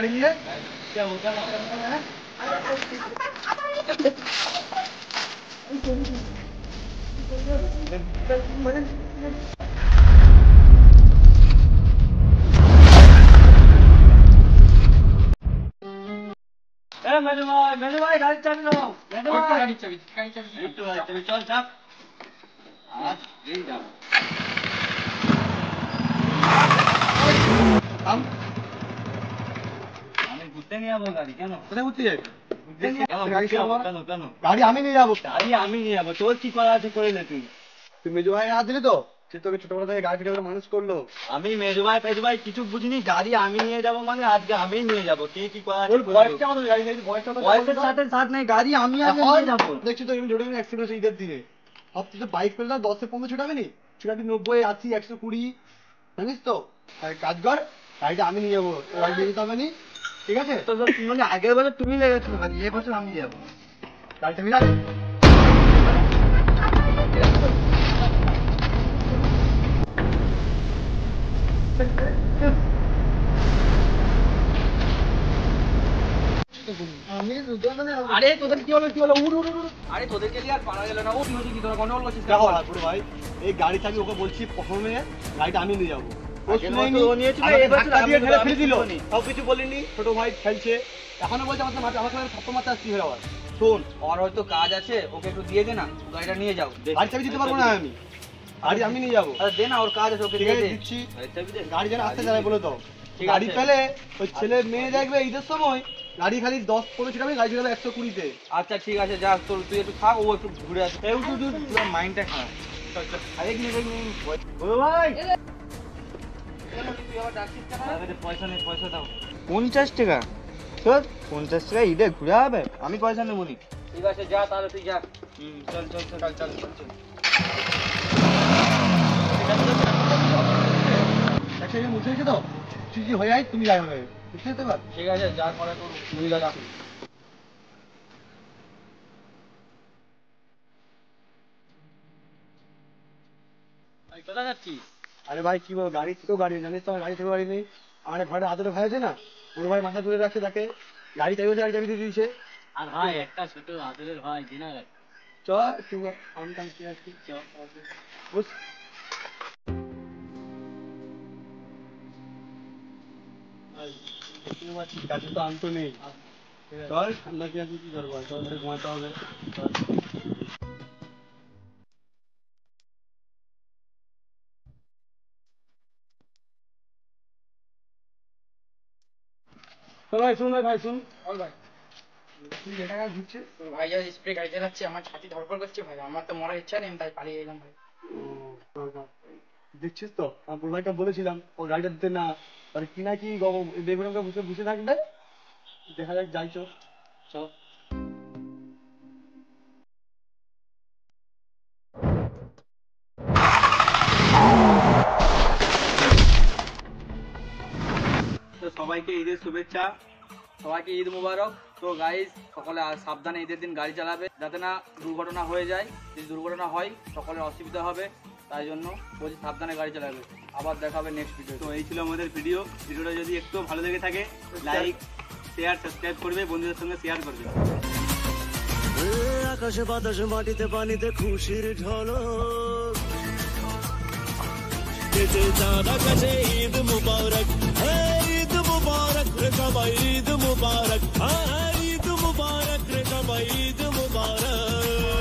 গাড়ি নিয়ে মেজু ভাই গাড়ি চাবি নাও। গাড়ির চাবি চল চাপ। আমি ঘুরতে নিয়ে যাবো গাড়ি। কেন কোথায় ঘুরতে যাবি? গাড়ি আমি নিয়ে যাবো। আমি নিয়ে যাবো। তোর কি করা আছে করে নে তুই। তুই মেজু ভাই হাত দিলি তো? সে তোকে ছোটবেলা থেকে গাড়ি কিনে মানুষ করলো। আমি মেজু ভাই ফেজু ভাই কিছু বুঝিনি। গাড়ি আমি নিয়ে যাবো মানে আজকে আমি নিয়ে যাবো। কে কি করা আছে? বয়সের সাথে সাথ নেই। গাড়ি আমি নিয়ে যাবো। দেখছি তো জোরে অ্যাক্সিডেন্ট হয়েছে ঈদের দিনে। ভাবছি তো বাইক পেলে না 10-15 ছুটাবে নি, ছুটাবি 90, 80, 120, জানিস তো? কাজ কর, গাড়িটা আমি নিয়ে যাবো, গাড়ি নিয়ে যেতে হবে নি, ঠিক আছে? তো তুমি মানে আগের বছর তুমি লেগেছিল গাড়ি, এই বছর আমি যাবো। গাড়িটা মিলাবে। আরে তোদের কি হলো উড়। আরে তোদেরকে দিয়ে আর পারা গেল না। ও কি হচ্ছে কি তোরা গন্ডগোল করছিস? দেখো পুরো ভাই, এই গাড়ি চাবি ওকে বলছি প্রথমে, গাড়িটা আমি নিয়ে যাবো। সব কিছু বলিনি, ছোট ভাই খেলছে, এখনো বলছে আমার থাপ্পড় মারতে আসছি হয়ে আবার। শোন, ওর হয়তো কাজ আছে, ওকে একটু দিয়ে দে না, গাড়িটা নিয়ে যাও। গাড়ি চাবি দিতে পারবো না আমি, গাড়ি আমি নিয়ে যাবো। আরে দে না, ওর কাজ আছে, ওকে ঠিক দিয়ে আছে দে। দিচ্ছি। গাড়ি যেন আসতে চায় বলে দাও। ঠিক গাড়ি আছে। পেলে ওই ছেলে মেয়ে দেখবে ঈদের সময় গাড়ি খালি 10-15 ছুটাবে, গাড়ি ছুটাবে 120-তে। আচ্ছা ঠিক আছে, যা তোর তুই একটু থাক, ও একটু ঘুরে আসে। এই তুই পুরো মাইন্ডটা খারাপ। চল চল। আরে কি ও ভাই, তুই আবার ডাকছিস কেন? আরে পয়সা নেই, পয়সা দাও। 50 টাকা? চল 50 টাকা ঈদে ঘুরে হবে? আমি পয়সা নেবো নি। ঠিক আছে যা, তাহলে তুই যা। চল চল চল চল চল। একসাথে মুছে রেখে দাও, চুজি হয়ে যায়, তুমি গায়ে হবে, বুঝতে যেতে পার। ঠিক আছে, যা করে করুন, তুই যা। কোথায় যাচ্ছিস? আরে ভাই কি বলবো, গাড়ি থেকেও গাড়ি, জানিস তো আমার গাড়ি থেকেও গাড়ি নেই। আমার ঘরে আদরে ভাই আছে না, ওর ভাই মাথা তুলে রাখছে, তাকে গাড়ি চাবি হচ্ছে, গাড়ি চাবি দিয়ে দিয়েছে। আর ভাই একটা ছোট আদরের ভাই দিনা চ তুই আমি টানছি আসছি, বুঝ। কাছে তো আনতো নেই, চল ঠান্ডা কি আছে, কি করবো, চল ঘুমাতে হবে। ভাই শুন, ভাই শুন, বল ভাই, তুই যে টাকা ঘুরছে ভাই যা স্প্রে গাড়ি চালাচ্ছে, আমার ছাতি ধরপড় করছে ভাই, আমার তো মরার ইচ্ছা নেই, আমি তাই পালিয়ে এলাম ভাই। দেখছিস তো, আমার বড় ভাইকে বলেছিলাম ও গাড়িটা দিতে না, আর কি না কি বেগুনকে বসে বসে থাকবে, দেখা যাক যাই চো। সবাইকে ঈদের শুভেচ্ছা, সবাইকে ঈদ মুবারক। তো গাইস, সকলে সাবধানে ঈদের দিন গাড়ি চালাবে, যাতে না দুর্ঘটনা হয়ে যায়। যদি দুর্ঘটনা হয় সকলের অসুবিধা হবে, তাই জন্য বলছি সাবধানে গাড়ি চালাবে। আবার দেখা হবে নেক্সট ভিডিও। তো এই ছিল আমাদের ভিডিওটা যদি একটু ভালো লেগে থাকে লাইক শেয়ার সাবস্ক্রাইব করবে, বন্ধুদের সঙ্গে শেয়ার করবে। আকাশে বাতাসে মাটিতে পানিতে খুশির ঝলক, চাঁদ আকাশে ঈদ মুবারক।